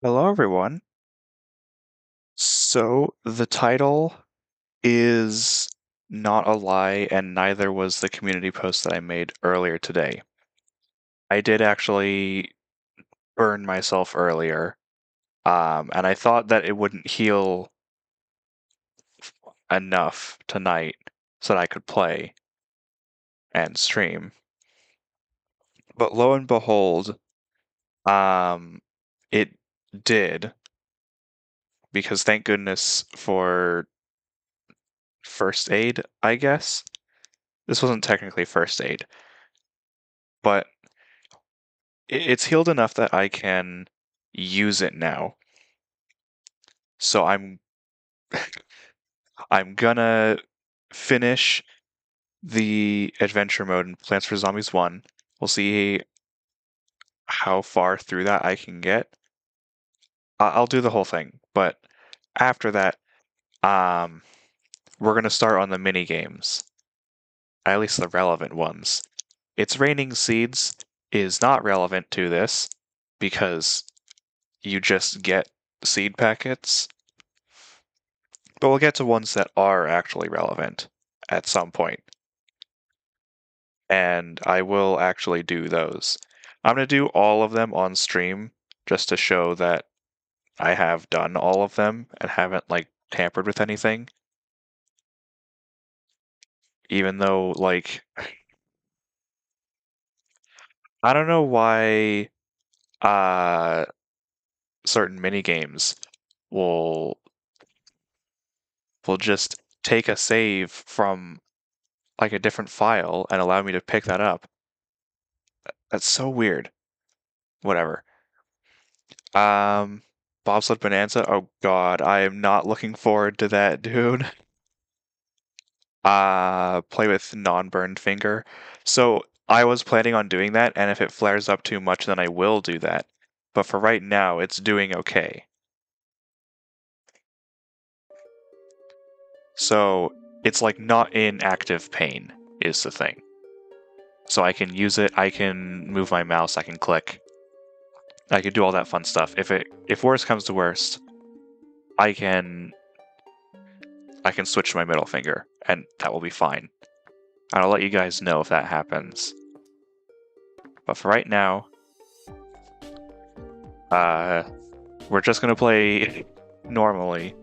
Hello, everyone. So, the title is not a lie, and neither was the community post that I made earlier today. I did actually burn myself earlier, and I thought that it wouldn't heal enough tonight so that I could play and stream. But lo and behold, um, it did, because thank goodness for first aid, I guess. This wasn't technically first aid, but it's healed enough that I can use it now. So I'm gonna finish the adventure mode in Plants vs Zombies 1. We'll see how far through that I can get. I'll do the whole thing, but after that, um, we're gonna start on the mini games, at least the relevant ones. It's Raining Seeds is not relevant to this because you just get seed packets. But we'll get to ones that are actually relevant at some point. And I will actually do those. I'm going to do all of them on stream just to show that I have done all of them and haven't like tampered with anything. Even though like I don't know why uh certain mini games will just take a save from like a different file and allow me to pick that up. That's so weird. Whatever. Um, Bobsled Bonanza. Oh God, I am not looking forward to that, dude. Play with non-burned finger. So I was planning on doing that, and if it flares up too much, then I will do that. But for right now, it's doing okay. So it's like not in active pain is the thing. So I can use it, I can move my mouse, I can click. I can do all that fun stuff. If worst comes to worst, I can switch to my middle finger, and that will be fine. And I'll let you guys know if that happens. But for right now, we're just gonna play normally.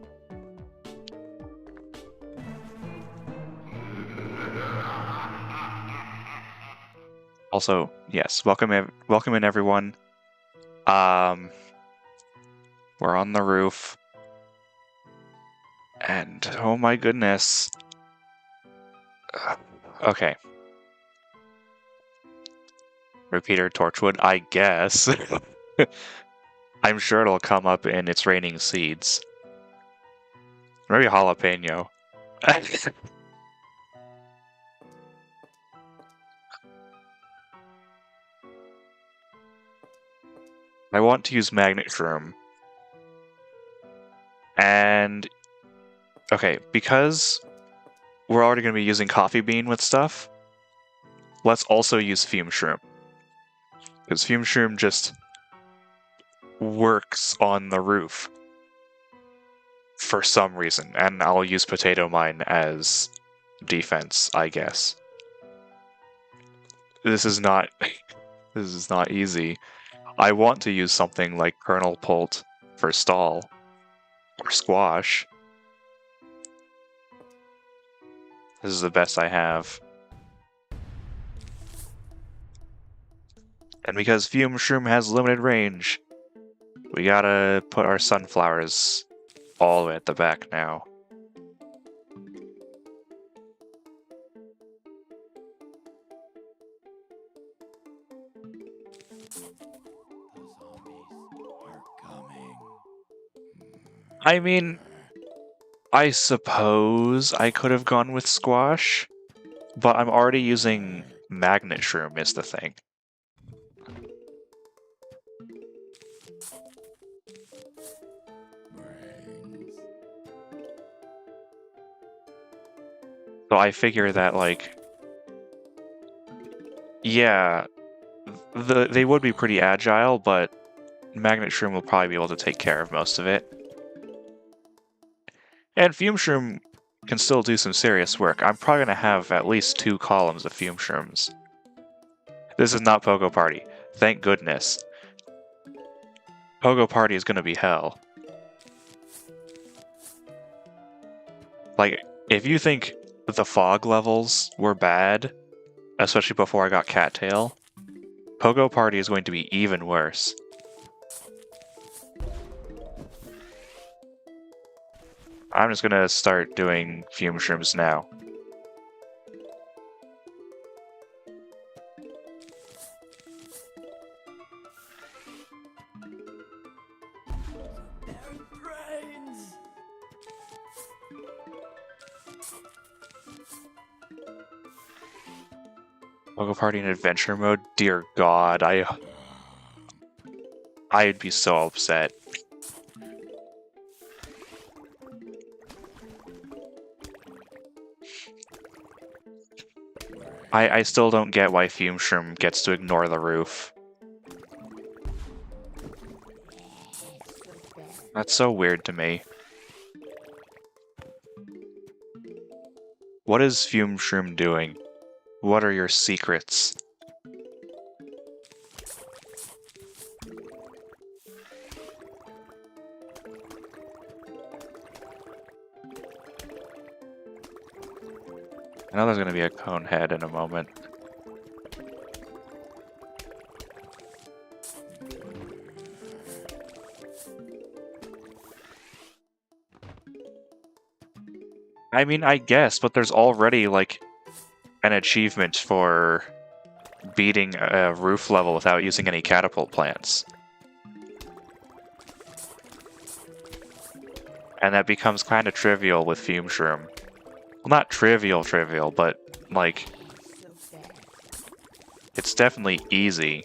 Also, yes, welcome in everyone. We're on the roof, and oh my goodness. Okay. Repeater Torchwood, I guess. I'm sure it'll come up in It's Raining Seeds. Maybe jalapeno. I want to use Magnet Shroom. And okay, because we're already going to be using Coffee Bean with stuff, let's also use Fume Shroom. Because Fume Shroom just works on the roof for some reason, and I'll use Potato Mine as defense, I guess. This is not this is not easy. I want to use something like Kernel Pult for stall or squash. This is the best I have. And because Fume Shroom has limited range, we gotta put our sunflowers all the way at the back now. I mean, I suppose I could have gone with squash, but I'm already using Magnet Shroom is the thing. So I figure that, like, yeah, they would be pretty agile, but Magnet Shroom will probably be able to take care of most of it. And Fume Shroom can still do some serious work. I'm probably going to have at least 2 columns of Fume Shrooms. This is not Pogo Party. Thank goodness. Pogo Party is going to be hell. Like, if you think the fog levels were bad, especially before I got Cattail, Pogo Party is going to be even worse. I'm just gonna start doing Fume Shrooms now. Pogo Party in adventure mode? Dear God, I'd be so upset. I still don't get why Fume Shroom gets to ignore the roof. That's so weird to me. What is Fume Shroom doing? What are your secrets? I know there's going to be a cone head in a moment. I mean, I guess, but there's already, like, an achievement for beating a roof level without using any catapult plants. And that becomes kind of trivial with Fume Shroom. Well, not trivial, but, like, it's definitely easy.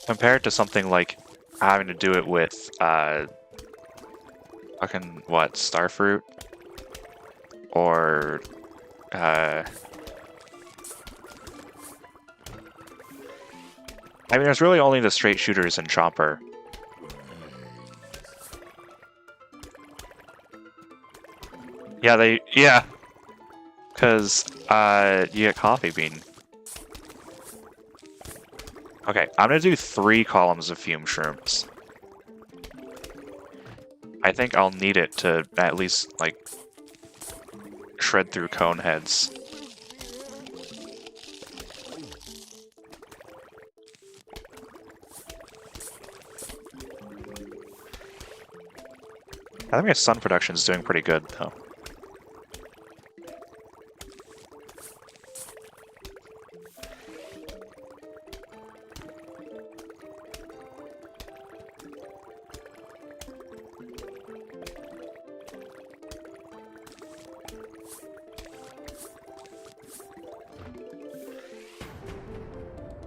Compared to something like having to do it with, fucking, what, Starfruit? Or, I mean, there's really only the straight shooters and Chomper. Yeah, because, you get Coffee Bean. Okay, I'm gonna do 3 columns of Fume Shrooms. I think I'll need it to at least, like, shred through cone heads. I think my sun production is doing pretty good, though.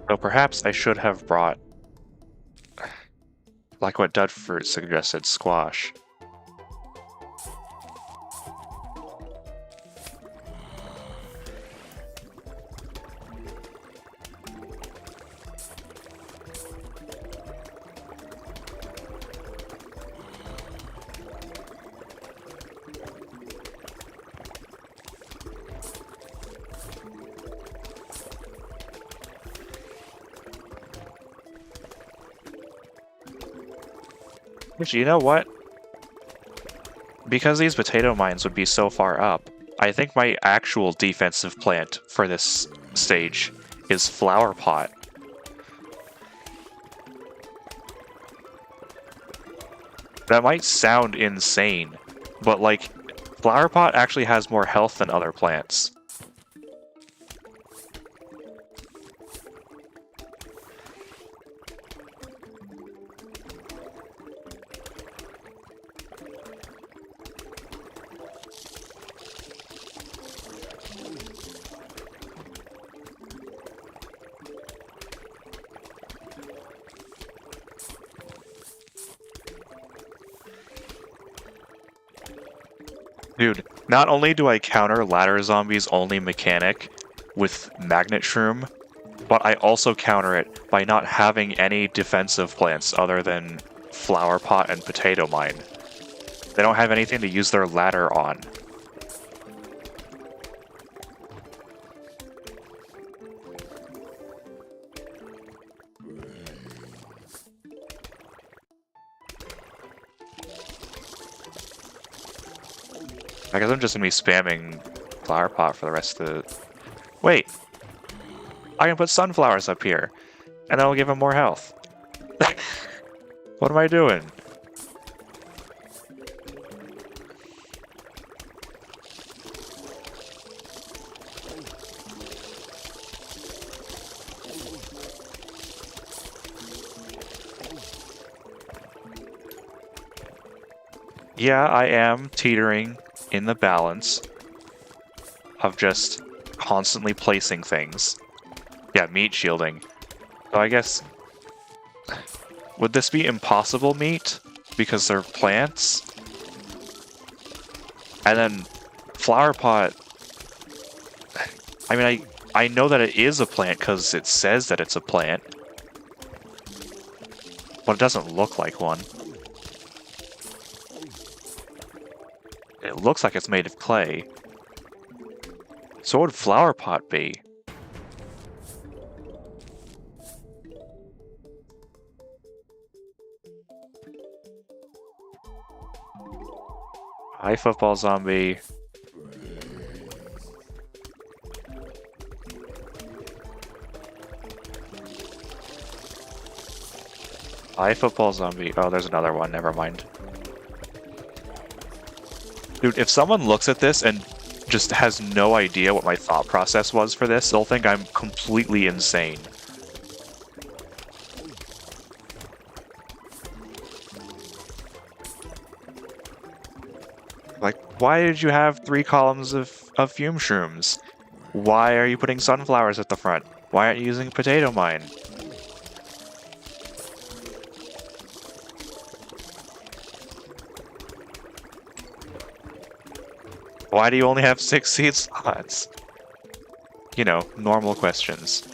So perhaps I should have brought, like what Dudfruit suggested, squash. Actually, you know what? Because these potato mines would be so far up, I think my actual defensive plant for this stage is Flower Pot. That might sound insane, but like, Flower Pot actually has more health than other plants. Dude, not only do I counter ladder zombies only mechanic with Magnet Shroom, but I also counter it by not having any defensive plants other than flower pot and potato mine. They don't have anything to use their ladder on. I guess I'm just gonna be spamming flower pot for the rest of the... Wait! I can put sunflowers up here, and that'll give him more health. What am I doing? Yeah, I am teetering in the balance of just constantly placing things. Yeah, meat shielding. So I guess... Would this be impossible meat? Because they're plants? And then flower pot... I mean, I know that it is a plant because it says that it's a plant. But it doesn't look like one. It looks like it's made of clay. So what would flower pot be? Hi, football zombie. Hi, football zombie. Oh, there's another one. Never mind. Dude, if someone looks at this and just has no idea what my thought process was for this, they'll think I'm completely insane. Like, why did you have 3 columns of fume shrooms? Why are you putting sunflowers at the front? Why aren't you using potato mine? Why do you only have 6 seed slots? You know, normal questions.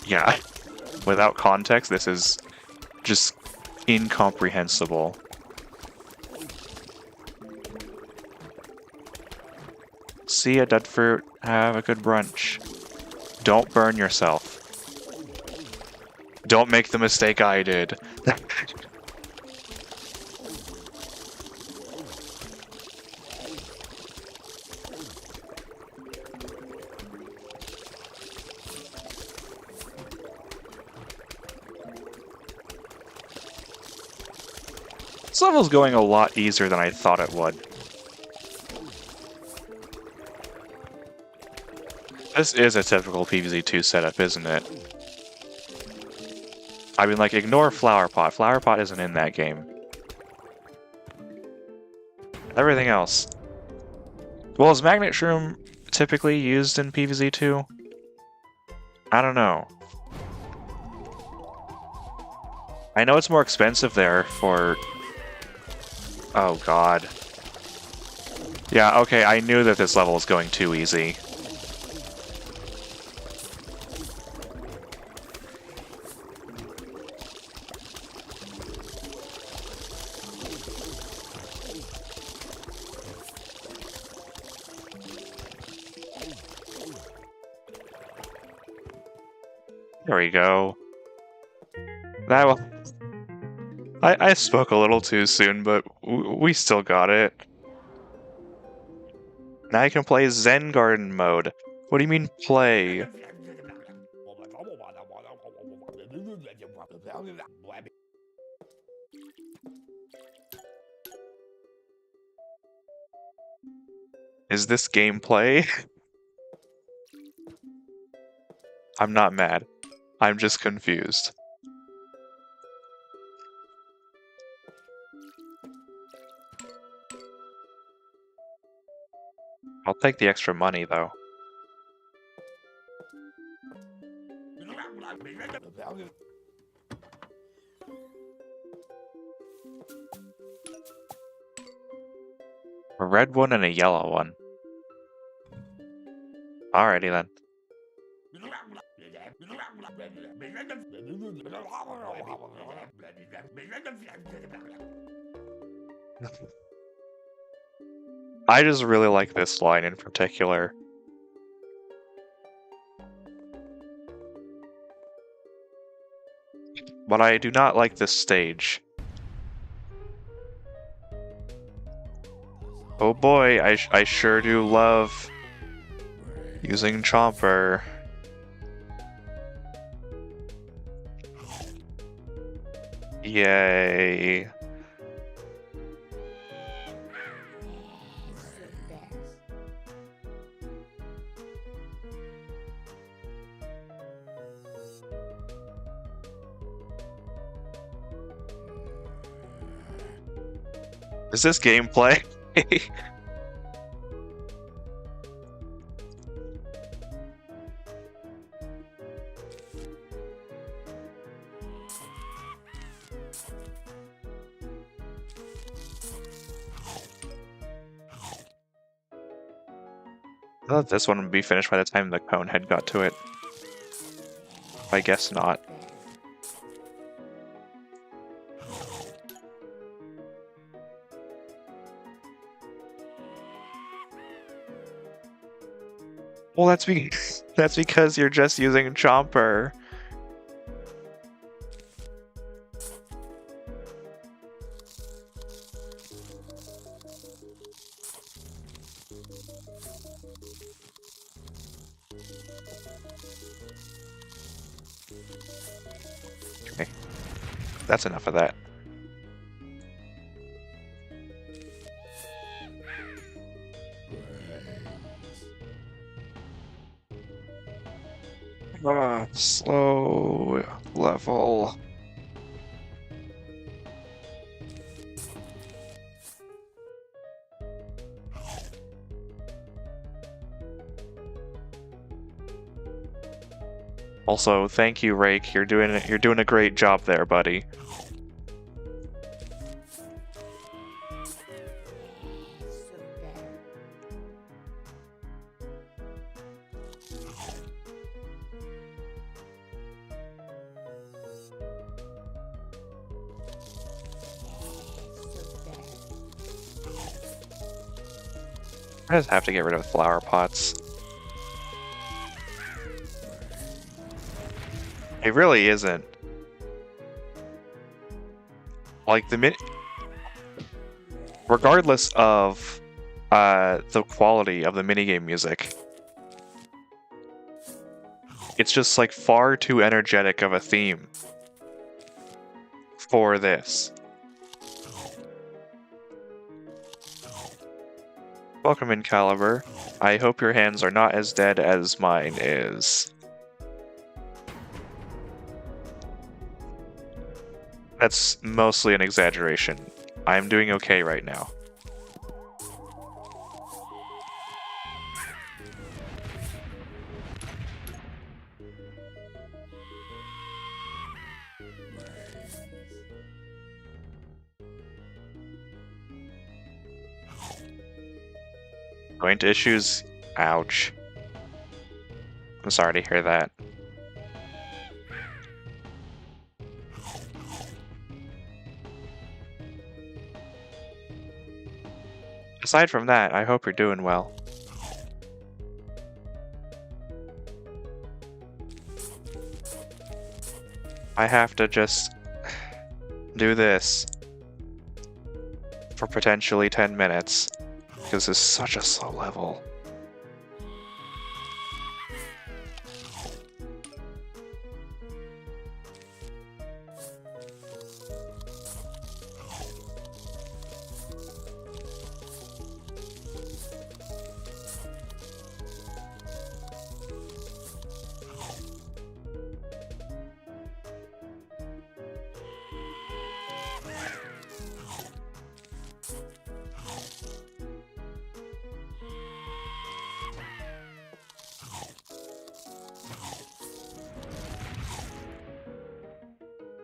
Yeah, without context, this is just incomprehensible. See ya, dead fruit. Have a good brunch. Don't burn yourself. Don't make the mistake I did. This level's going a lot easier than I thought it would. This is a typical PvZ2 setup, isn't it? I mean, like, ignore Flower Pot. Flower Pot isn't in that game. Everything else. Well, is Magnet Shroom typically used in PvZ2? I don't know. I know it's more expensive there for... Oh god. Yeah, okay, I knew that this level was going too easy. There we go. That will... I spoke a little too soon, but we still got it. Now you can play Zen Garden mode. What do you mean, play? Is this gameplay? I'm not mad. I'm just confused. I'll take the extra money, though. A red one and a yellow one. Alrighty then. I just really like this line in particular. But I do not like this stage. Oh boy, I sure do love using Chomper. Yay. Is this gameplay? I thought this one would be finished by the time the cone head got to it. I guess not. Well, that's because you're just using Chomper. Okay. That's enough of that. Slow level. Also, thank you, Rake. You're doing a great job there, buddy. I just have to get rid of flower pots. It really isn't. Like regardless of the quality of the minigame music, it's just like far too energetic of a theme for this. Welcome in, Caliber. I hope your hands are not as dead as mine is. That's mostly an exaggeration. I'm doing okay right now. Joint issues? Ouch. I'm sorry to hear that. Aside from that, I hope you're doing well. I have to just do this for potentially 10 minutes, because this is such a slow level.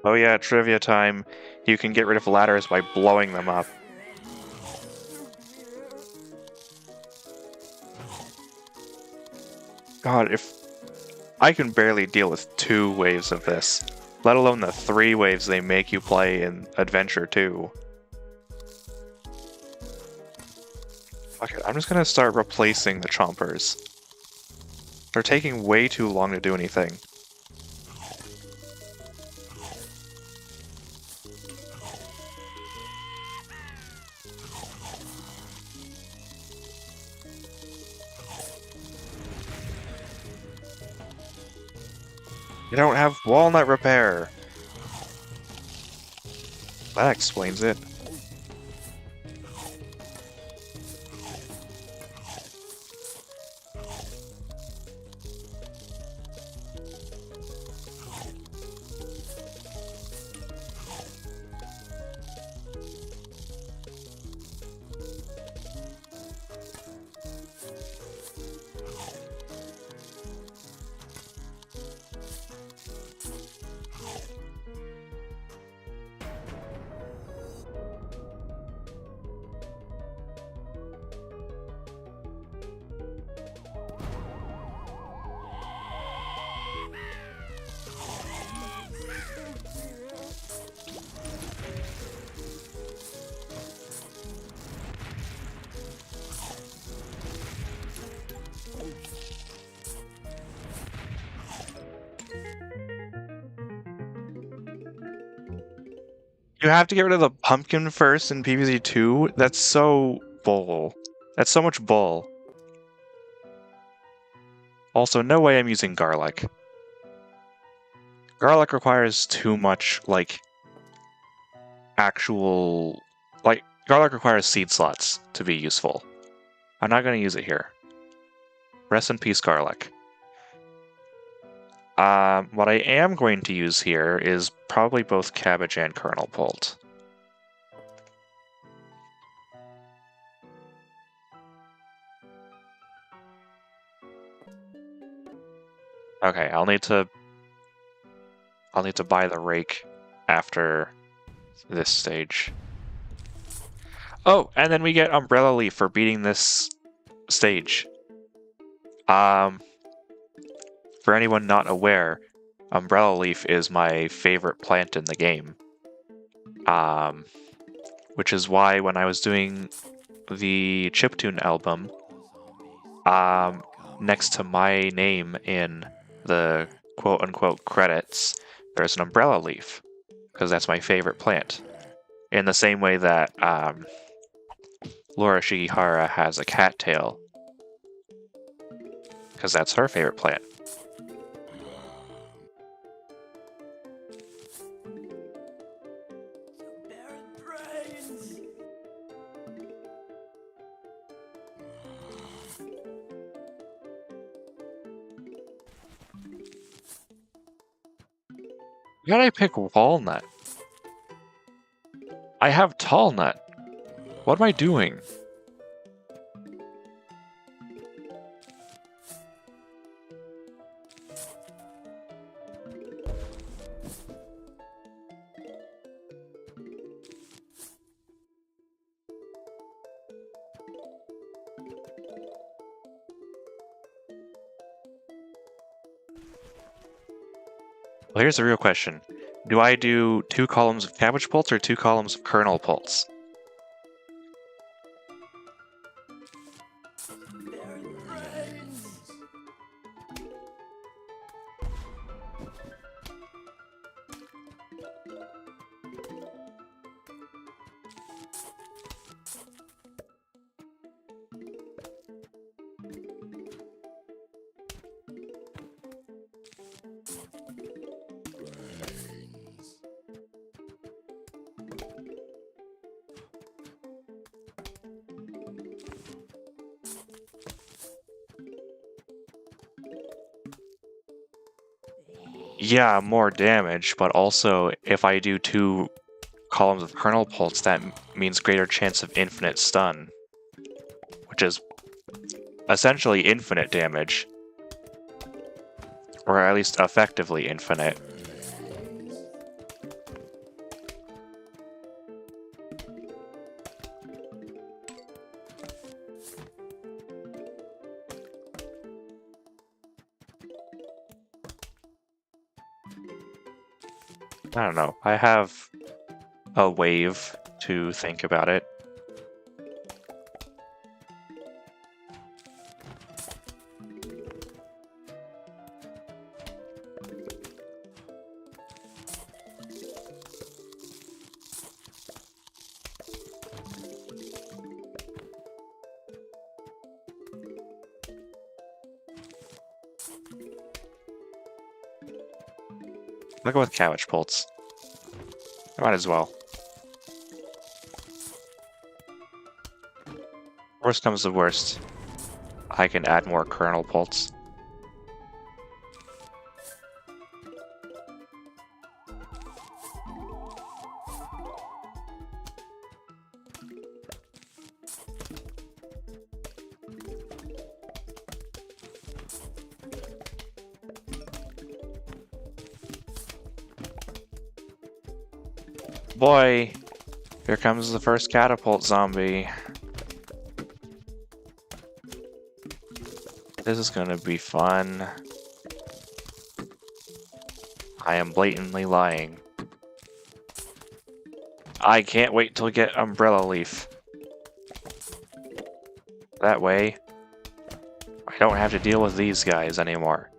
Oh yeah, trivia time. You can get rid of ladders by blowing them up. God, if I can barely deal with 2 waves of this, let alone the 3 waves they make you play in Adventure 2. Fuck it, I'm just gonna start replacing the chompers. They're taking way too long to do anything. You don't have walnut repair! That explains it. You have to get rid of the pumpkin first in PvZ2? That's so bull. That's so much bull. Also, no way I'm using garlic. Garlic requires too much, like, actual... Like, garlic requires seed slots to be useful. I'm not going to use it here. Rest in peace, garlic. What I am going to use here is probably both cabbage and kernel pult. Okay, I'll need to buy the rake after this stage. Oh, and then we get Umbrella Leaf for beating this stage. For anyone not aware, Umbrella Leaf is my favorite plant in the game. Which is why when I was doing the chiptune album, next to my name in the quote-unquote credits, there's an umbrella leaf, because that's my favorite plant. In the same way that Laura Shigihara has a cattail, because that's her favorite plant. Why did I pick walnut? I have tall nut. What am I doing? Well, here's the real question. Do I do 2 columns of cabbage pulse or 2 columns of kernel pulse? Yeah, more damage, but also if I do 2 columns of kernel pulse, that means greater chance of infinite stun, which is essentially infinite damage, or at least effectively infinite. I don't know. I have a wave to think about it. I'll go with Cabbage Pulse. I might as well. Worst comes to worst, I can add more Kernel Pulse. Boy, here comes the first catapult zombie. This is gonna be fun. I am blatantly lying. I can't wait till we get Umbrella Leaf. That way, I don't have to deal with these guys anymore.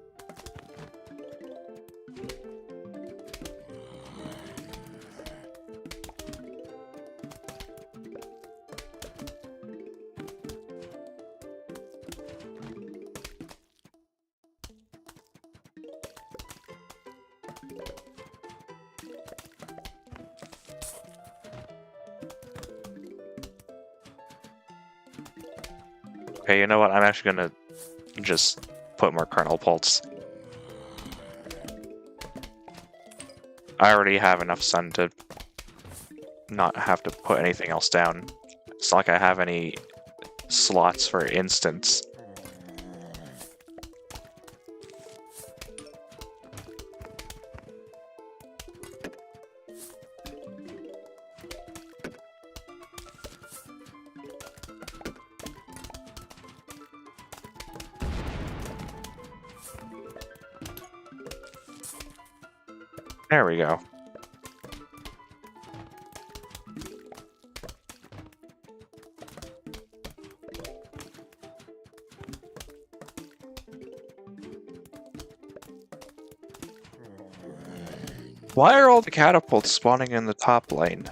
Okay, you know what? I'm actually gonna just put more Kernel Pulse. I already have enough sun to not have to put anything else down. It's not like I have any slots for instants. There we go. Why are all the catapults spawning in the top lane?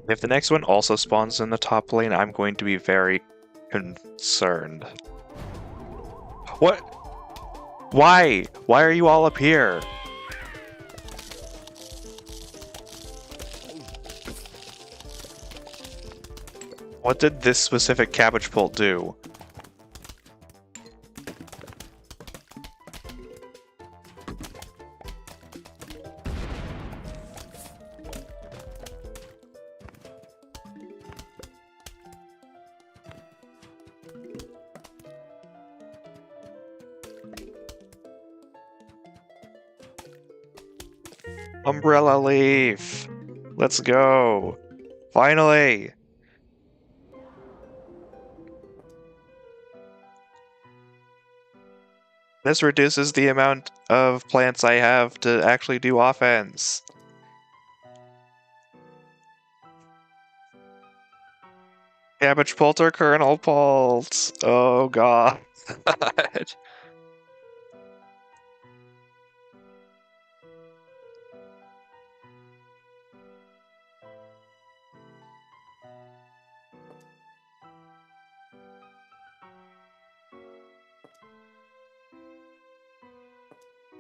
If the next one also spawns in the top lane, I'm going to be very concerned. What? Why? Why are you all up here? What did this specific cabbage pult do? Umbrella Leaf! Let's go! Finally! This reduces the amount of plants I have to actually do offense. Cabbage Pult or Kernel Pult? Oh god.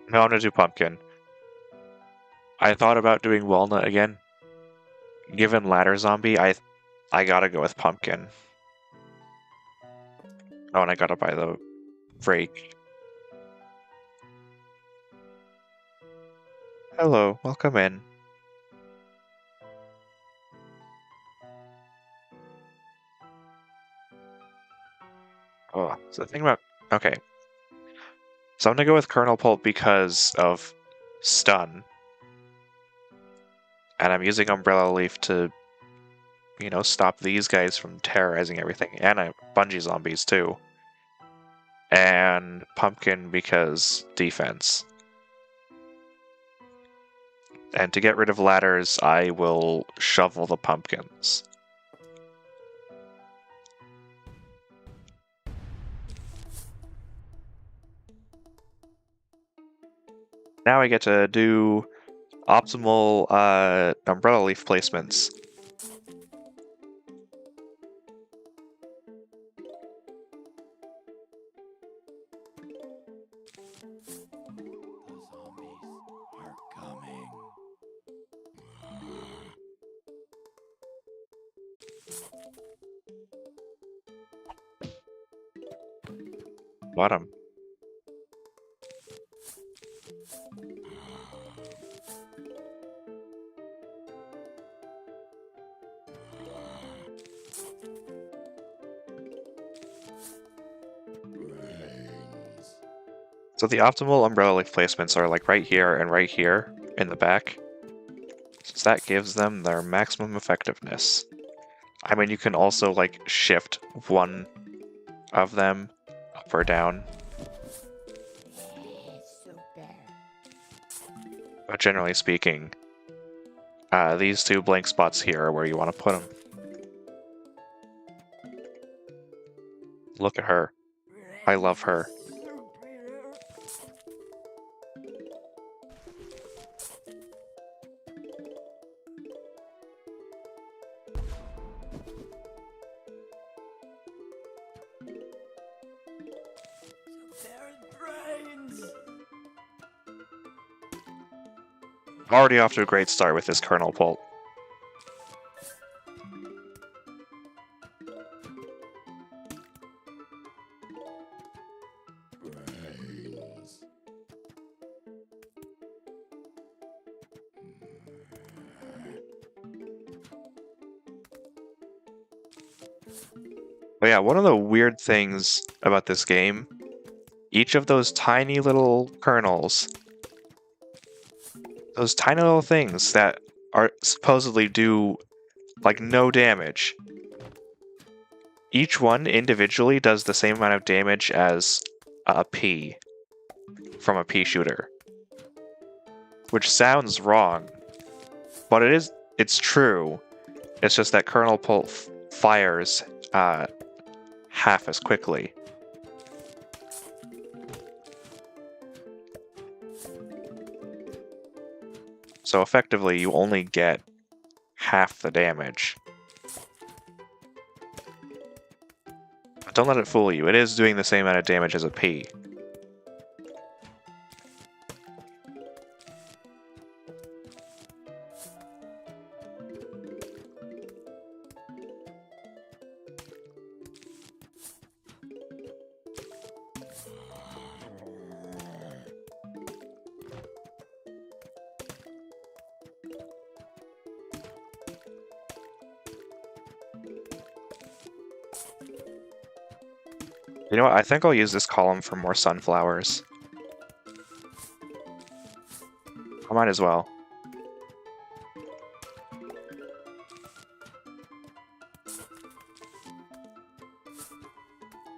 No, I'm gonna do Pumpkin. I thought about doing Walnut again. Given Ladder Zombie, I gotta go with Pumpkin. Oh, and I gotta buy the Rake. Hello, welcome in. Oh, so the thing about... Okay. So I'm gonna go with Kernel Pult because of stun. And I'm using Umbrella Leaf to, stop these guys from terrorizing everything. And I Bungee Zombies too. And Pumpkin because defense. And to get rid of ladders, I will shovel the pumpkins. Now I get to do optimal umbrella leaf placements. Bottom. So the optimal umbrella leaf placements are like right here and right here in the back. So that gives them their maximum effectiveness. I mean, you can also like shift one of them up or down. But generally speaking, these two blank spots here are where you want to put them. Look at her. I love her. Already off to a great start with this Kernel Pult. But yeah, one of the weird things about this game, each of those tiny little kernels, those tiny little things that are supposedly do like no damage, each one individually does the same amount of damage as a pea from a pea shooter. Which sounds wrong, but it's true. It's just that Kernel Pult fires half as quickly. So effectively, you only get half the damage. But don't let it fool you, it is doing the same amount of damage as a pea. You know what, I think I'll use this column for more sunflowers. I might as well.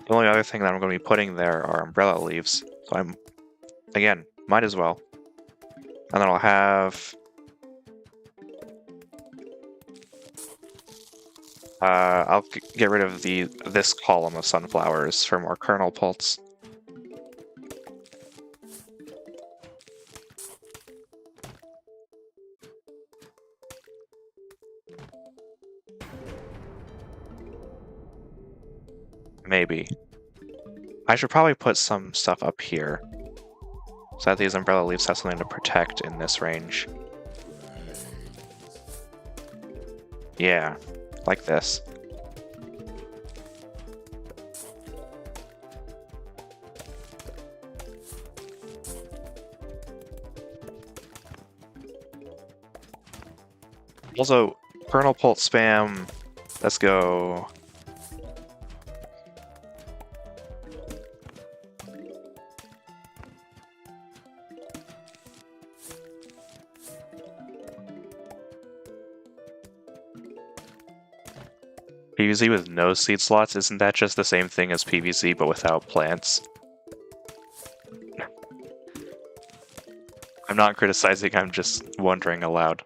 The only other thing that I'm going to be putting there are umbrella leaves, so again, might as well. And then I'll have... I'll get rid of this column of sunflowers for more Kernel Pults. Maybe. I should probably put some stuff up here, so that these umbrella leaves have something to protect in this range. Yeah, like this. Also, Kernel Pult spam. Let's go. PvZ with no seed slots, isn't that just the same thing as PvZ but without plants? I'm not criticizing, I'm just wondering aloud.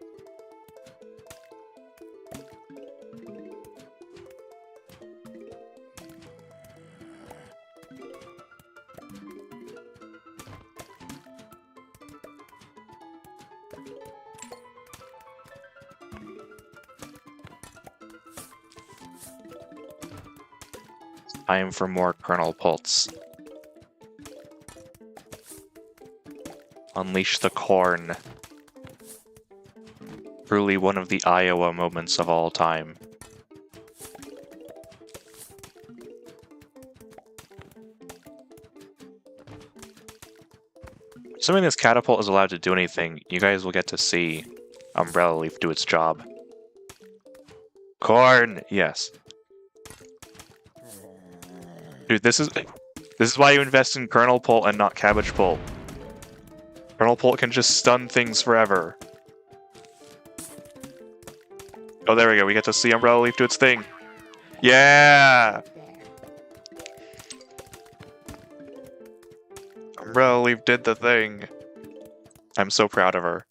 Time for more kernel pulse. Unleash the corn. Truly one of the Iowa moments of all time. Assuming this catapult is allowed to do anything, you guys will get to see Umbrella Leaf do its job. Corn! Yes. Dude, this is why you invest in Kernel Pult and not Cabbage Pult. Kernel Pult can just stun things forever. Oh, there we go. We get to see Umbrella Leaf do its thing. Yeah! Umbrella Leaf did the thing. I'm so proud of her.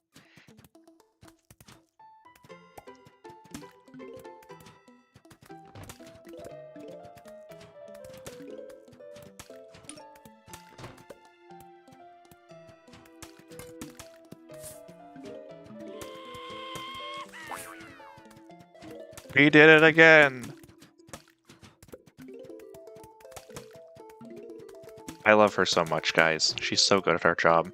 We did it again! I love her so much, guys. She's so good at her job.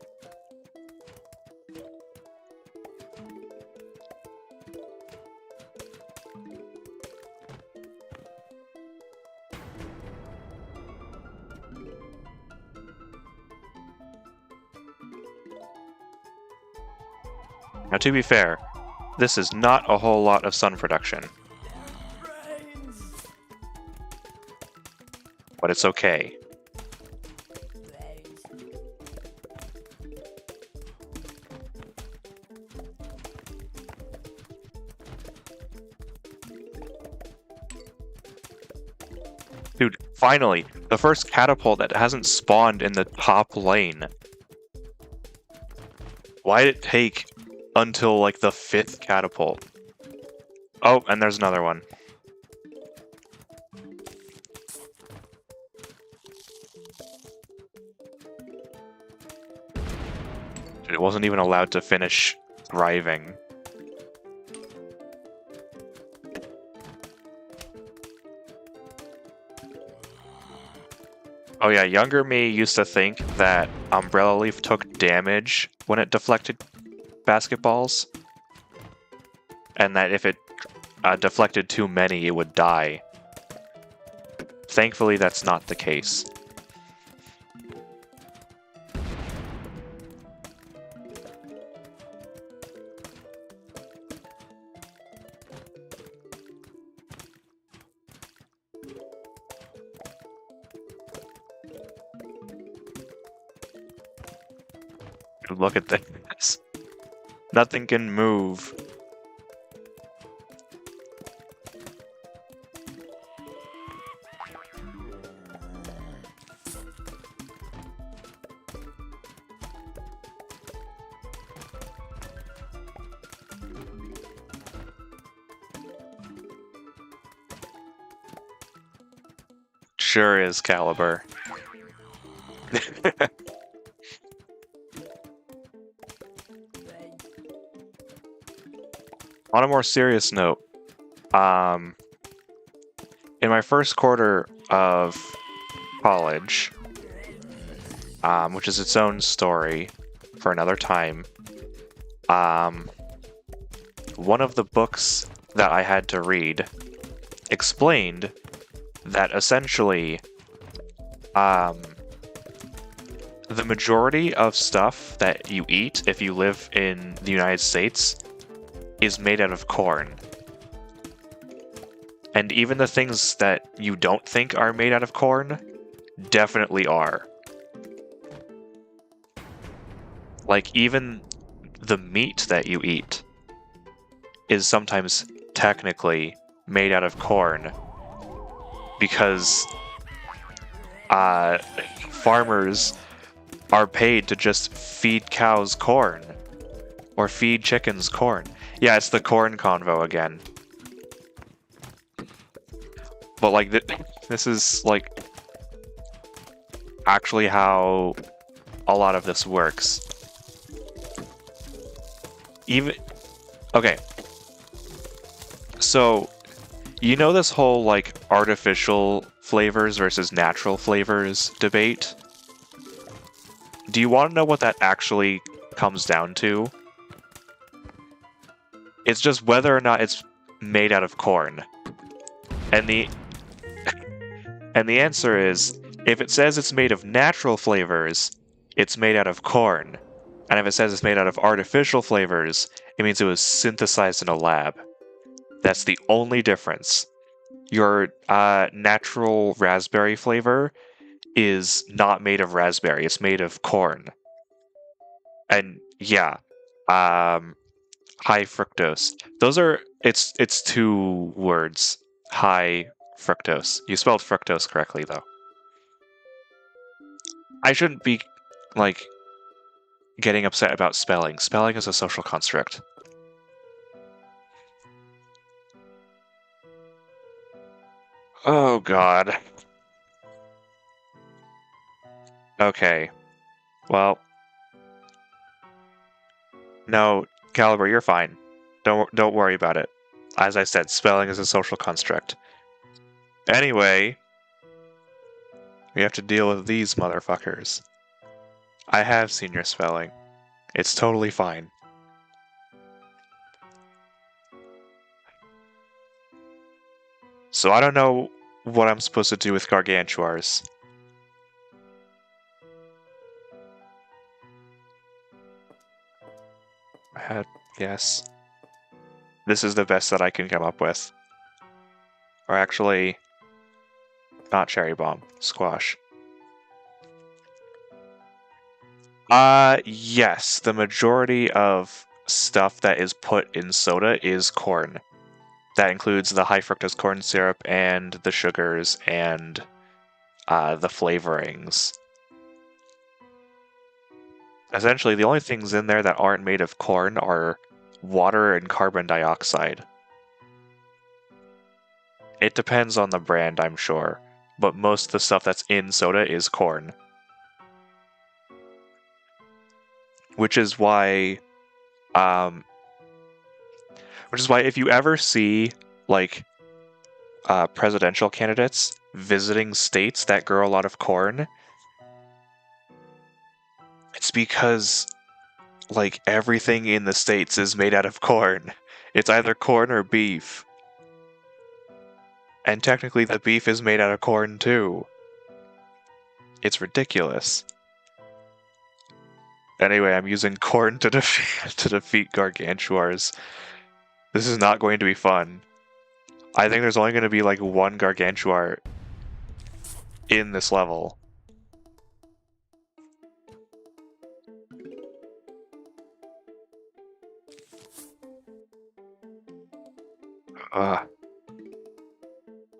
Now, to be fair, this is not a whole lot of sun production. But it's okay. Dude, finally, the first catapult that hasn't spawned in the top lane. Why did it take until, like, the 5th catapult? Oh, and there's another one. Dude, it wasn't even allowed to finish thriving. Oh yeah, younger me used to think that Umbrella Leaf took damage when it deflected basketballs, and that if it deflected too many, it would die. Thankfully, that's not the case. Look at this. Nothing can move. Sure is, Caliber. On a more serious note, in my first quarter of college, which is its own story for another time, one of the books that I had to read explained that essentially, the majority of stuff that you eat if you live in the United States is made out of corn. And even the things that you don't think are made out of corn definitely are. Like, even the meat that you eat is sometimes technically made out of corn because farmers are paid to just feed cows corn or feed chickens corn. Yeah, it's the corn convo again. But like this is like actually how a lot of this works. Even okay. So, you know this whole like artificial flavors versus natural flavors debate? Do you want to know what that actually comes down to? It's just whether or not it's made out of corn. And the answer is, if it says it's made of natural flavors, it's made out of corn. And if it says it's made out of artificial flavors, it means it was synthesized in a lab. That's the only difference. Your natural raspberry flavor is not made of raspberry, it's made of corn. And yeah, high fructose. Those are it's two words. High fructose. You spelled fructose correctly though. I shouldn't be like getting upset about spelling. Spelling is a social construct. Oh god. Okay. Well, no, Caliber, you're fine. Don't worry about it. As I said, spelling is a social construct. Anyway, we have to deal with these motherfuckers. I have seen your spelling. It's totally fine. So I don't know what I'm supposed to do with gargantuars. Yes. This is the best that I can come up with. Or actually, not cherry bomb, squash. Yes, the majority of stuff that is put in soda is corn. That includes the high fructose corn syrup and the sugars and the flavorings. Essentially, the only things in there that aren't made of corn are water and carbon dioxide. It depends on the brand, I'm sure, but most of the stuff that's in soda is corn. Which is why if you ever see like presidential candidates visiting states that grow a lot of corn, it's because like everything in the states is made out of corn. It's either corn or beef. And technically the beef is made out of corn too. It's ridiculous. Anyway, I'm using corn to defeat gargantuars. This is not going to be fun. I think there's only going to be like one gargantuar in this level.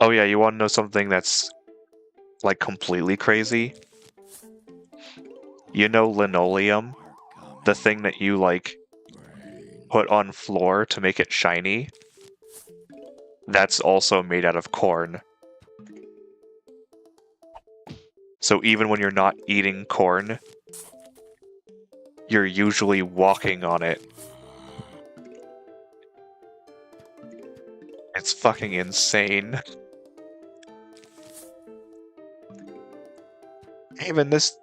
Oh yeah, you want to know something that's like completely crazy? You know linoleum? The thing that you like put on floor to make it shiny? That's also made out of corn. So even when you're not eating corn, you're usually walking on it. It's fucking insane. Even this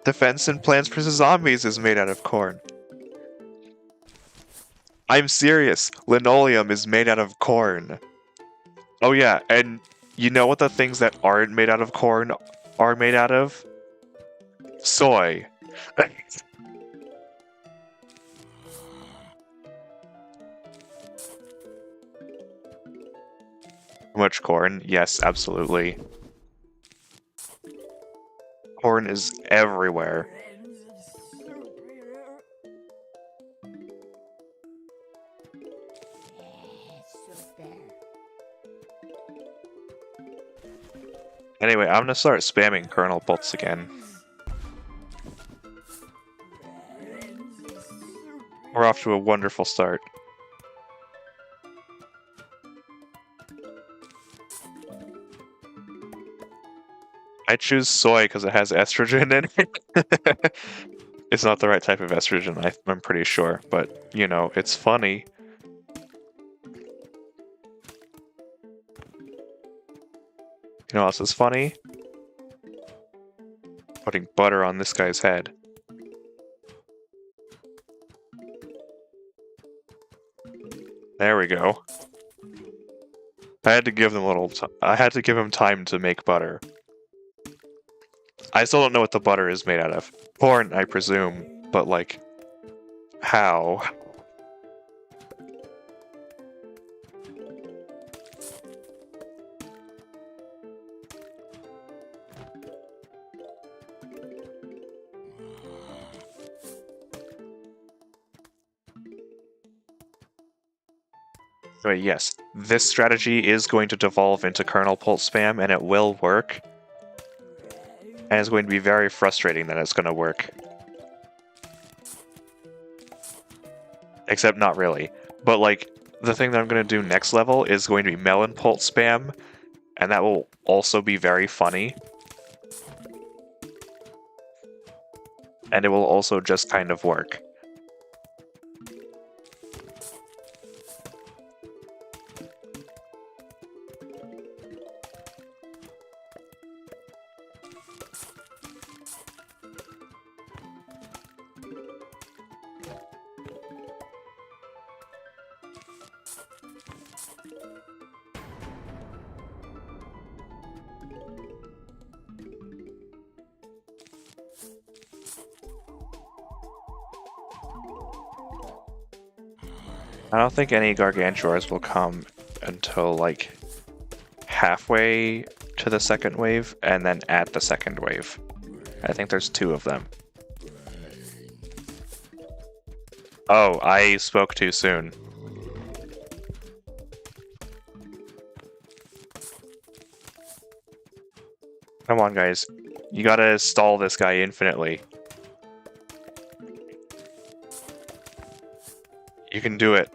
defense in Plants vs. Zombies is made out of corn. I'm serious. Linoleum is made out of corn. Oh yeah, and you know what the things that aren't made out of corn are made out of? Soy. Much corn? Yes, absolutely. Corn is everywhere. Anyway, I'm gonna start spamming kernel bolts again. We're off to a wonderful start. I choose soy because it has estrogen in it. It's not the right type of estrogen, I'm pretty sure, but, you know, it's funny. You know what else is funny? Putting butter on this guy's head. There we go. I had to give them I had to give him time to make butter. I still don't know what the butter is made out of. Corn, I presume, but like, how? But yes, this strategy is going to devolve into kernel pulse spam, and it will work. And it's going to be very frustrating that it's going to work. Except not really. But like, the thing that I'm going to do next level is going to be melon pulse spam, and that will also be very funny. And it will also just kind of work. I don't think any Gargantuars will come until like halfway to the second wave and then at the second wave. I think there's 2 of them. Oh, I spoke too soon. Come on, guys. You gotta stall this guy infinitely. You can do it.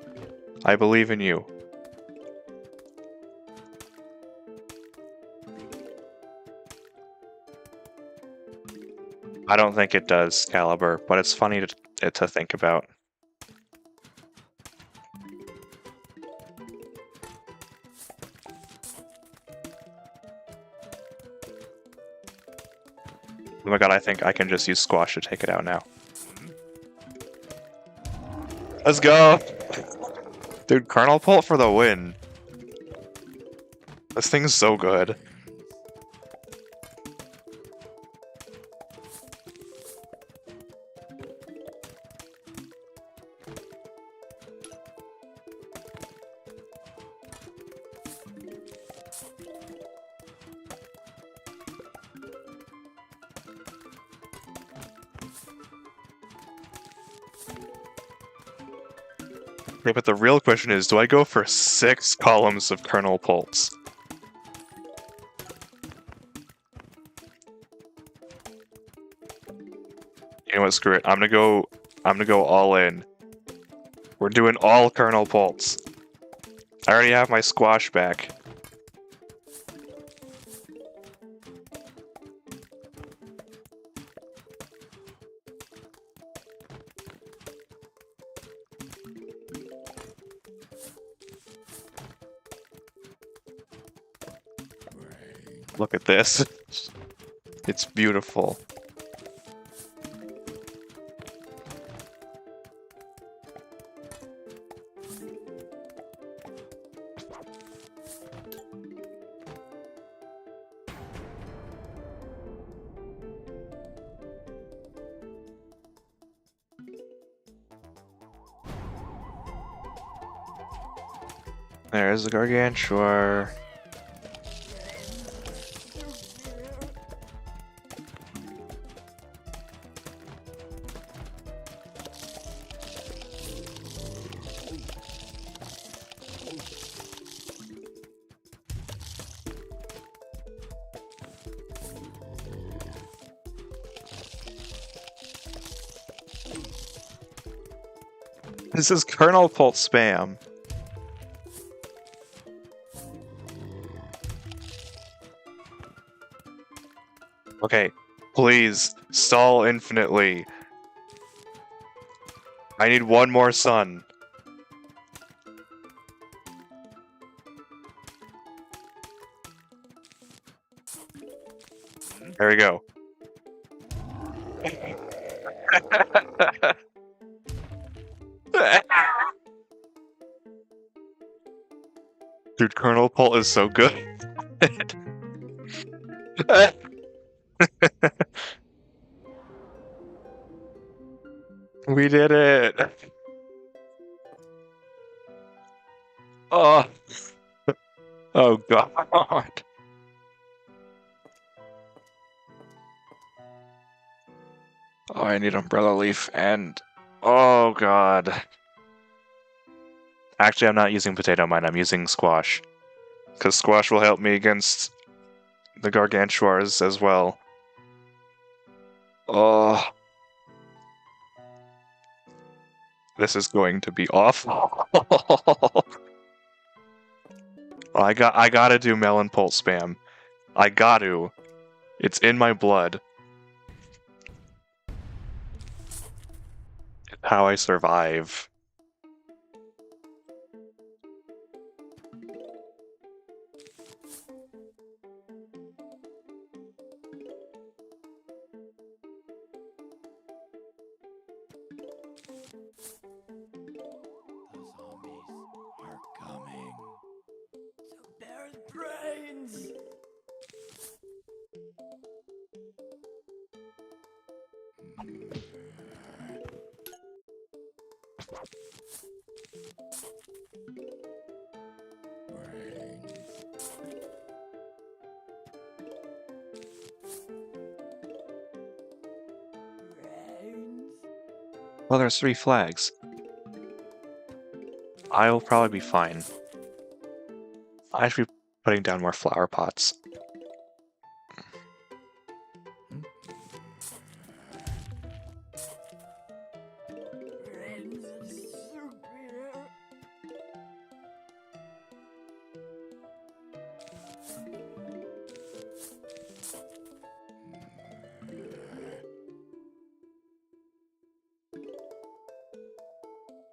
I believe in you. I don't think it does, Caliber, but it's funny to think about. Oh my god, I think I can just use Squash to take it out now. Let's go! Dude, Kernel Pult for the win. This thing's so good. Okay, but the real question is, do I go for 6 columns of Kernel Pults? You know what, screw it. I'm gonna go all in. We're doing all Kernel Pults. I already have my Squash back. Look at this. It's beautiful. There's the Gargantuar. This is Colonel Pulse spam. Okay, please, stall infinitely. I need one more sun. There we go. Dude, Colonel Pult is so good. We did it. Oh. Oh god. Oh, I need Umbrella Leaf and... Oh god. Actually, I'm not using Potato Mine, I'm using Squash. Because Squash will help me against the Gargantuars as well. Oh. This is going to be awful. I gotta do Melon Pulse spam. I got to. It's in my blood. It's how I survive. Brains! Well, there's 3 flags. I'll probably be fine. I should be putting down more flower pots.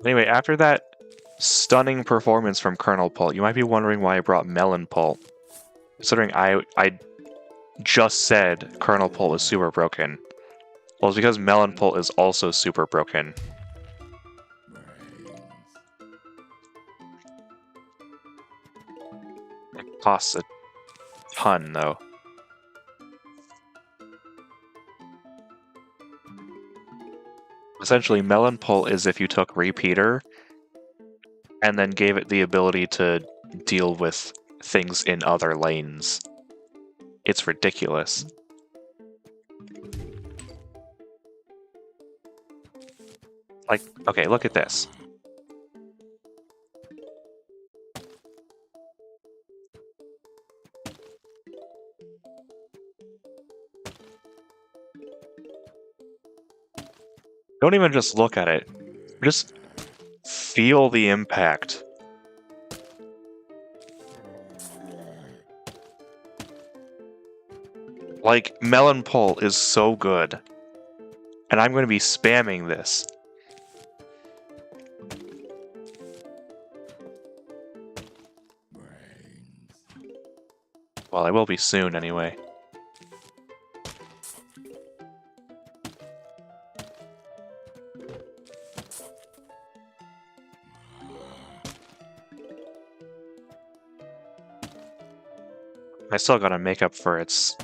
Anyway, after that stunning performance from Colonel Pult, you might be wondering why I brought Melon Pult. Considering I just said Colonel Pult is super broken. Well, it's because Melon Pult is also super broken. It costs a ton, though. Essentially, Melon Pult is if you took Repeater and then gave it the ability to deal with things in other lanes. It's ridiculous. Like, okay, look at this. Don't even just look at it. Just feel the impact. Like, Melon Pult is so good. And I'm going to be spamming this. Well, I will be soon anyway. I still gotta make up for its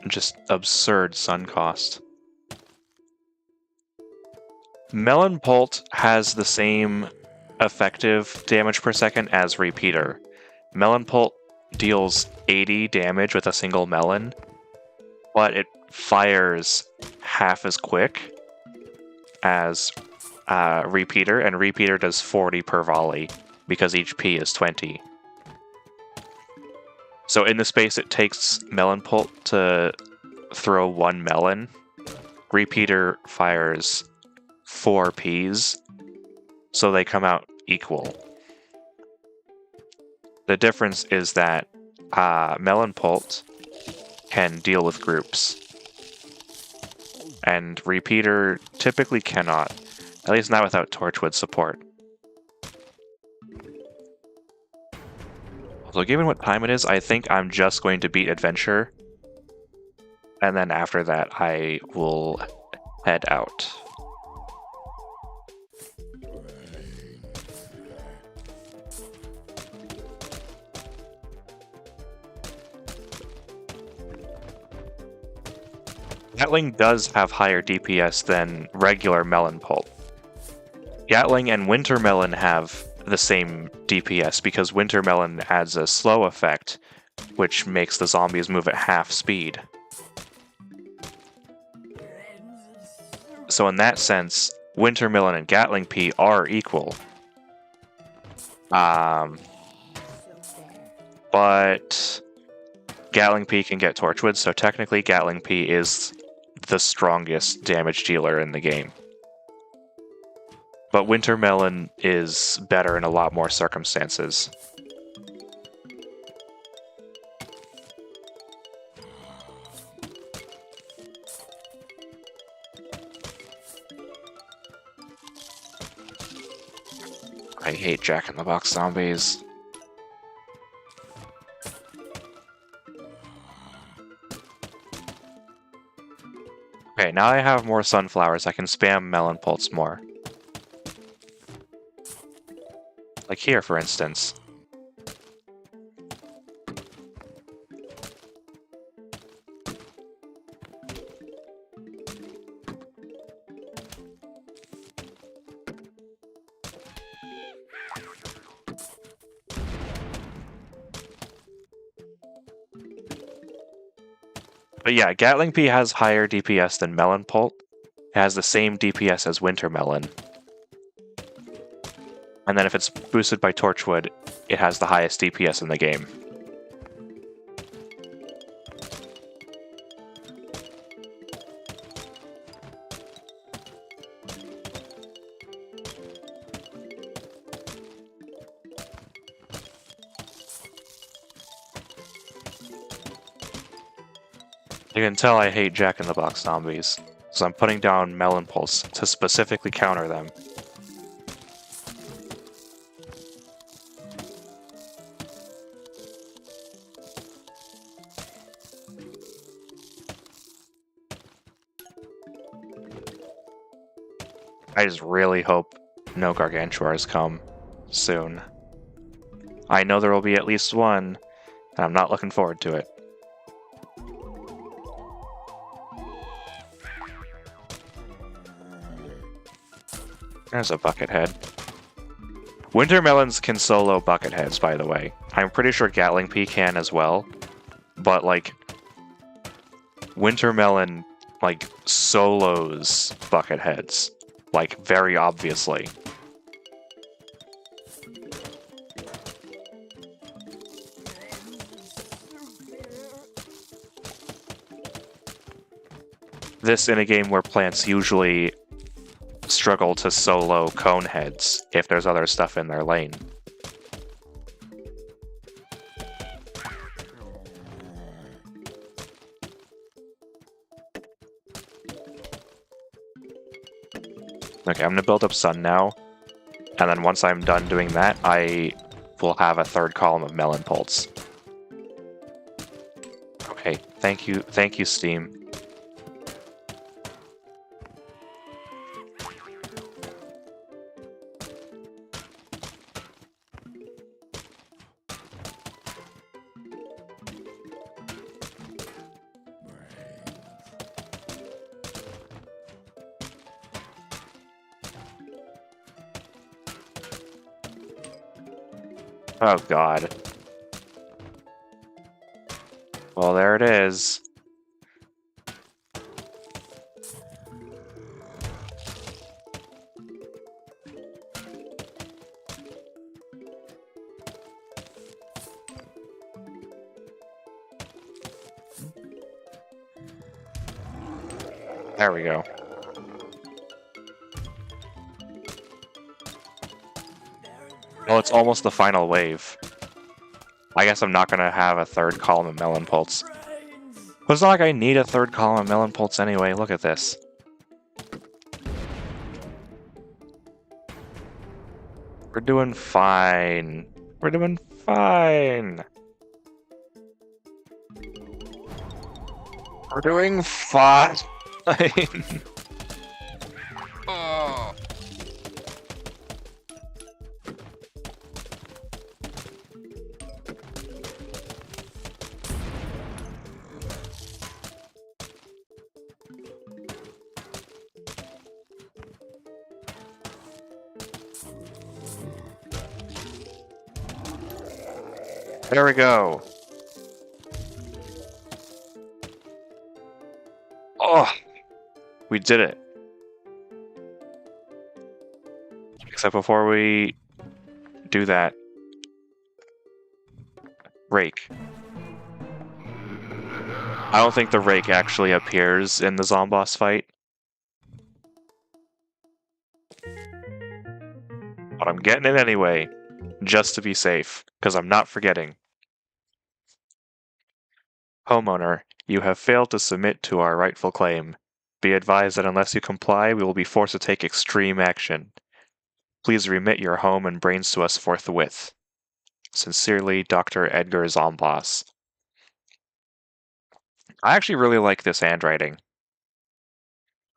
just absurd sun cost. Melon Pult has the same effective damage per second as Repeater. Melon Pult deals 80 damage with a single melon, but it fires half as quick as Repeater, and Repeater does 40 per volley because each P is 20. So in the space it takes Melon Pult to throw 1 melon, Repeater fires 4 Ps, so they come out equal. The difference is that Melon Pult can deal with groups, and Repeater typically cannot, at least not without Torchwood support. So given what time it is, I think I'm just going to beat Adventure, and then after that I will head out. Gatling does have higher DPS than regular Melon Pulp. Gatling and Winter Melon have the same DPS because Winter Melon adds a slow effect, which makes the zombies move at half speed. So in that sense, Winter Melon and Gatling P are equal. But Gatling P can get Torchwood, so technically Gatling P is the strongest damage dealer in the game. But Winter Melon is better in a lot more circumstances. I hate Jack-in-the-Box zombies. Okay, now I have more sunflowers, I can spam Melon Pulse more. Like here, for instance. But yeah, Gatling P has higher DPS than Melon Pult. It has the same DPS as Winter Melon. And then if it's boosted by Torchwood, it has the highest DPS in the game. You can tell I hate Jack-in-the-Box zombies, so I'm putting down Melon Pulse to specifically counter them. I just really hope no Gargantuars come soon. I know there will be at least one, and I'm not looking forward to it. There's a Buckethead. Winter Melons can solo Bucketheads, by the way. I'm pretty sure Gatling P can as well, but, like, Winter Melon, like, solos Bucketheads. Like, very obviously. This in a game where plants usually struggle to solo Coneheads if there's other stuff in their lane. Okay, I'm gonna build up Sun now, and then once I'm done doing that, I will have a third column of Melon Pulse. Okay, thank you, Steam. Oh god. Well, there it is. There we go. Oh, it's almost the final wave. I guess I'm not gonna have a third column of Melon Pulse. But it's not like I need a third column of Melon Pulse anyway. Look at this. We're doing fine. We're doing fine. We're doing fine. Oh. There we go. Oh, we did it. Except before we do that, rake. I don't think the rake actually appears in the Zomboss fight. But I'm getting it anyway, just to be safe, because I'm not forgetting. Homeowner, you have failed to submit to our rightful claim. Be advised that unless you comply, we will be forced to take extreme action. Please remit your home and brains to us forthwith. Sincerely, Dr. Edgar Zomboss. I actually really like this handwriting.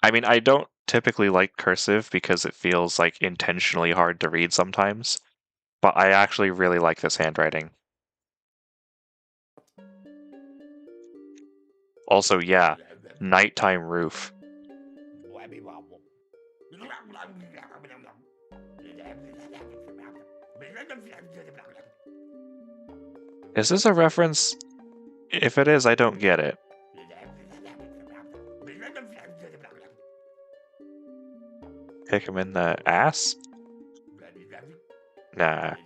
I mean, I don't typically like cursive because it feels like intentionally hard to read sometimes, but I actually really like this handwriting. Also, yeah, nighttime roof. Is this a reference? If it is, I don't get it. Kick him in the ass? Nah.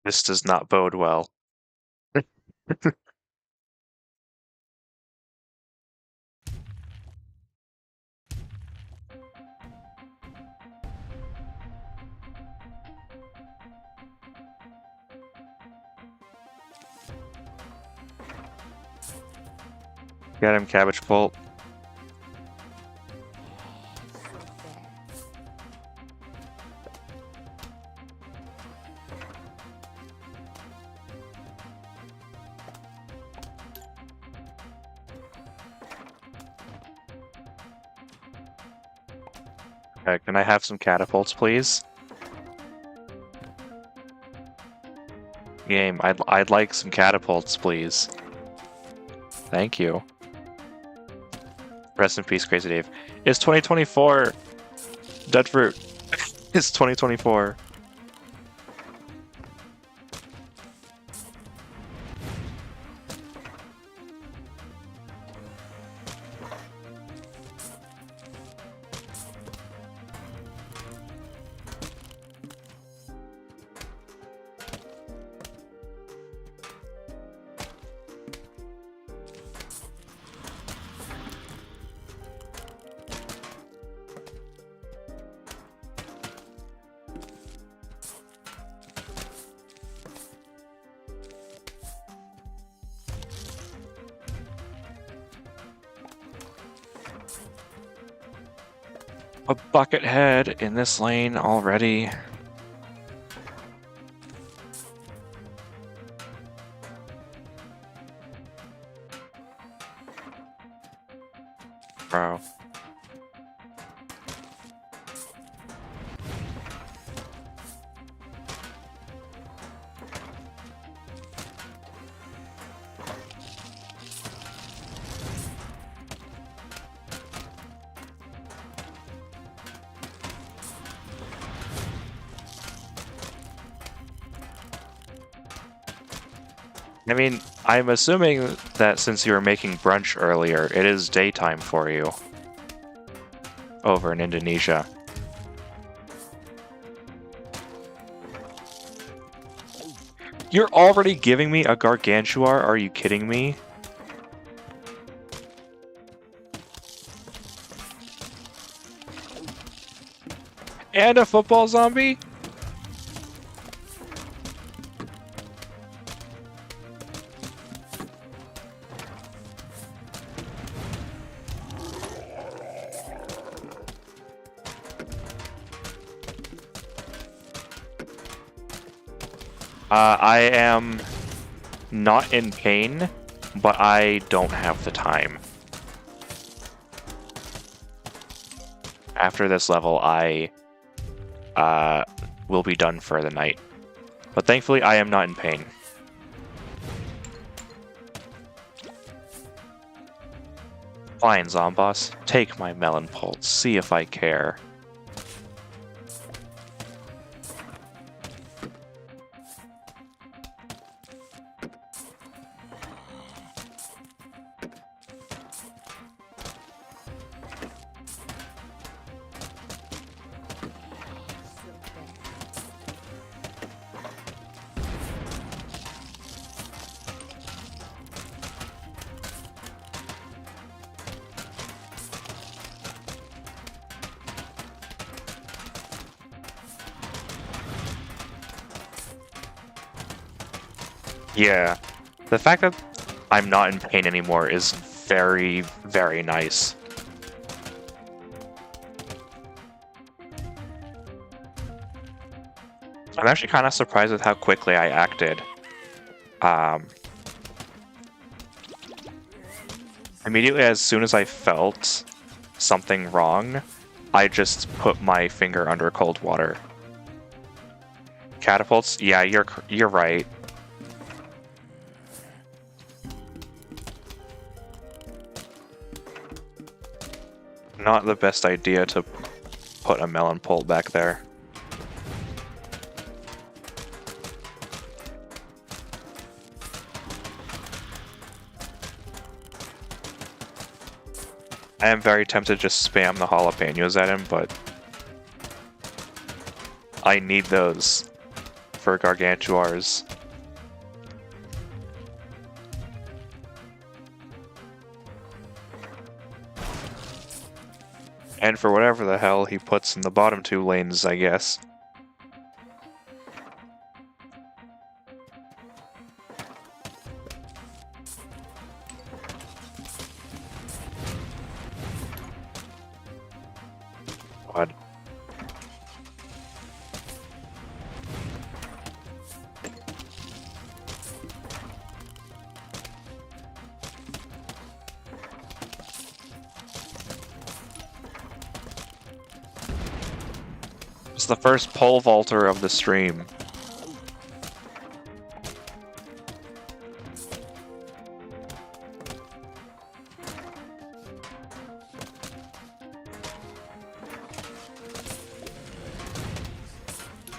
This does not bode well. Get him, Cabbage Bolt. Okay, can I have some catapults, please? Game, I'd like some catapults, please. Thank you. Rest in peace, Crazy Dave. It's 2024! Dead fruit. It's 2024. A bucket head in this lane already. Bro. I mean, I'm assuming that since you were making brunch earlier, it is daytime for you over in Indonesia. You're already giving me a Gargantuar? Are you kidding me? And a football zombie? I am not in pain, but I don't have the time. After this level, I will be done for the night. But thankfully, I am not in pain. Fine, Zomboss. Take my melon pulse. See if I care. Yeah. The fact that I'm not in pain anymore is very, very nice. I'm actually kind of surprised with how quickly I acted. Immediately as soon as I felt something wrong, I just put my finger under cold water. Catapults? Yeah, you're right. Not the best idea to put a melon pult back there. I am very tempted to just spam the jalapenos at him, but I need those for Gargantuars. And for whatever the hell he puts in the bottom two lanes, I guess. God. It's the first pole vaulter of the stream.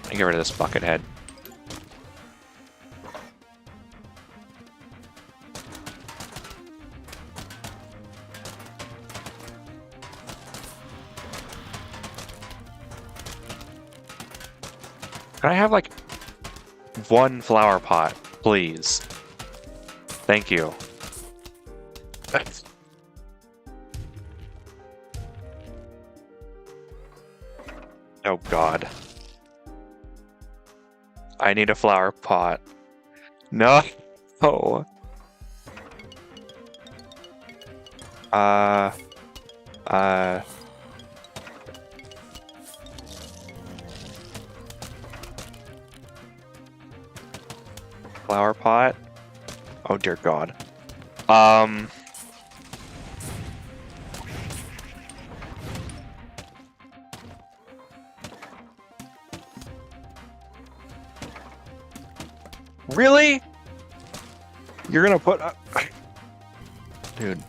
Get rid of this bucket head. Can I have, like, one flower pot, please? Thank you. Oh, God. I need a flower pot. No. Oh. Flower pot? Oh dear God. Really? You're gonna put dude.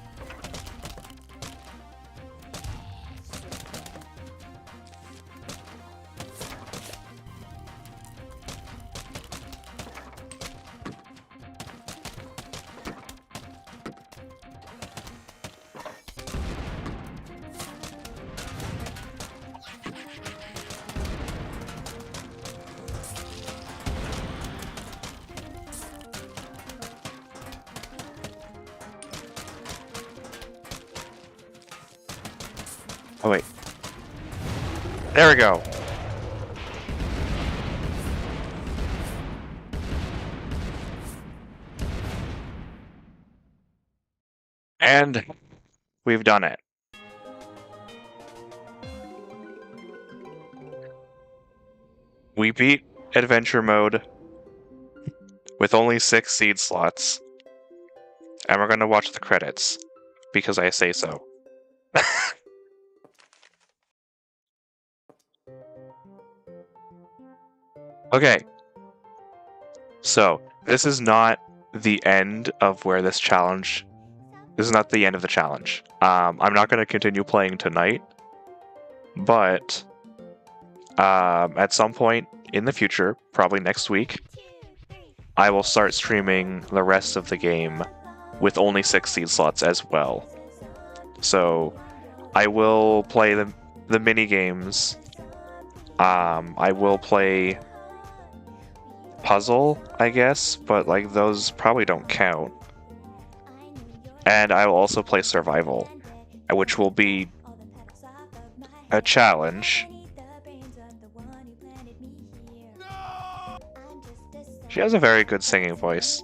Oh, wait. There we go. And we've done it. We beat Adventure Mode with only 6 seed slots. And we're going to watch the credits, because I say so. Okay. So, this is not the end of where this challenge... This is not the end of the challenge. I'm not going to continue playing tonight, but at some point in the future, probably next week, I will start streaming the rest of the game with only 6 seed slots as well. So I will play the mini games. I will play puzzle, I guess, but like those probably don't count. And I will also play survival, which will be a challenge. She has a very good singing voice.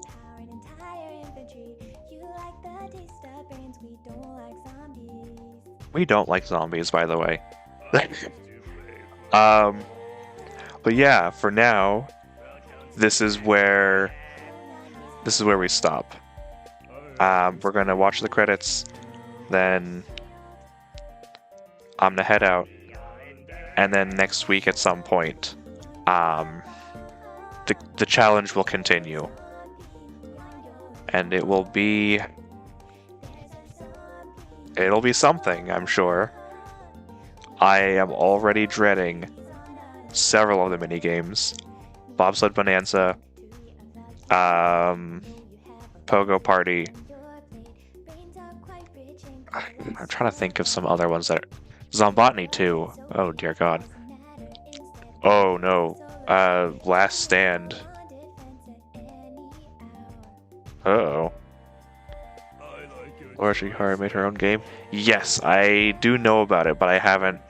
We don't like zombies, by the way. But yeah, for now, this is where we stop. We're gonna watch the credits, then I'm gonna head out, and then next week at some point, the challenge will continue, and it'll be something, I'm sure. I am already dreading several of the mini games: Bobsled Bonanza, Pogo Party. I'm trying to think of some other ones that Zombotany 2. Oh dear God. Oh no. Last Stand. Uh-oh. Laura Shihara made her own game? Yes, I do know about it, but I haven't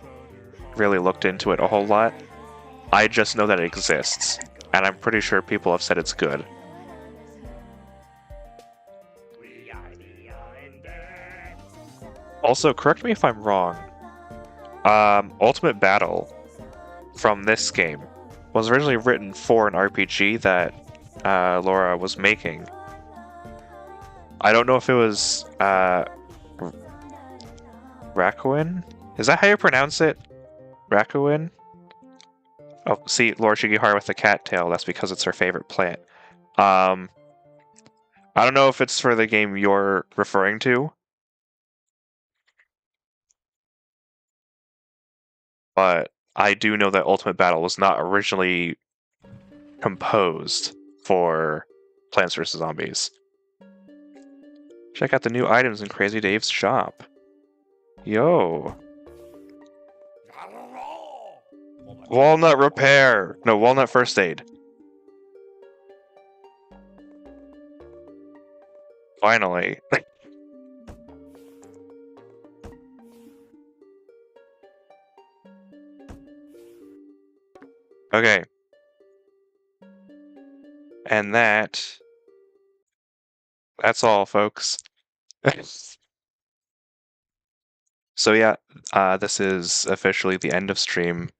really looked into it a whole lot. I just know that it exists, and I'm pretty sure people have said it's good. Also, correct me if I'm wrong. Ultimate Battle from this game was originally written for an RPG that Laura was making. I don't know if it was Rakuin? Is that how you pronounce it? Rakuin? Oh, see, Laura Shigihara with the cattail. That's because it's her favorite plant. I don't know if it's for the game you're referring to, but I do know that Ultimate Battle was not originally composed for Plants vs. Zombies. Check out the new items in Crazy Dave's shop. Yo. Walnut repair! No, walnut first aid. Finally. Okay. And that's all, folks. So yeah, this is officially the end of stream,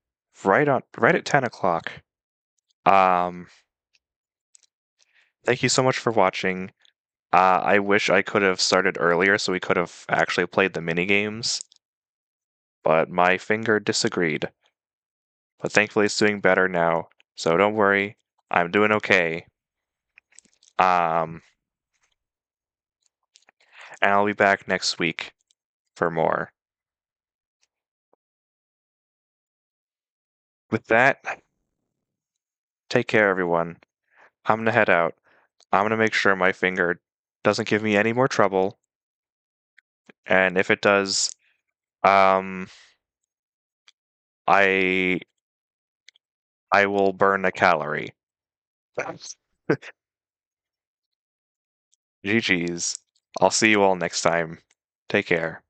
right at 10 o'clock. Thank you so much for watching. I wish I could have started earlier so we could have actually played the mini games, but my finger disagreed. But thankfully it's doing better now, so don't worry, I'm doing okay. And I'll be back next week for more. With that, take care, everyone. I'm gonna head out. I'm gonna make sure my finger doesn't give me any more trouble. And if it does, I will burn a calorie. GG's. I'll see you all next time. Take care.